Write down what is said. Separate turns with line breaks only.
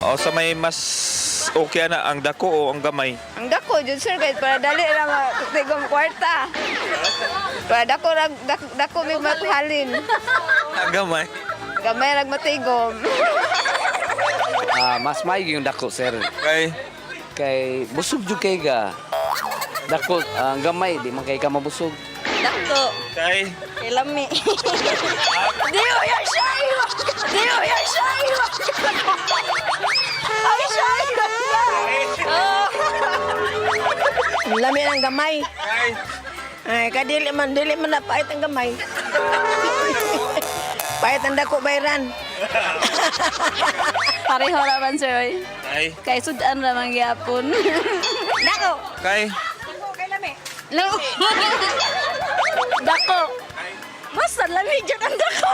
O sa may mas okay na ang dako o ang gamay?
Ang dako, jud sir, kahit para dali lang tigom kwarta. Para dako may matuhalin.
Ang gamay.
Gamay rag matigom.
Mas maigi yung dako, sir.
Kay
Kay busog jud kay ga. Dako, ang gamay, di man kay ka mabusog.
Dako.
kay
Ilami. Dio ya shayo. Dio ya shayo. Ay shayo. Lami ang gamay.
kay
Ay kadili man na pait ang gamay. Pait ang dako bayran.
Pareho raman sir oy.
kay
Kay sudan ra man gyapon.
Dako.
kay
Dako. Basta lamig jud ang dako.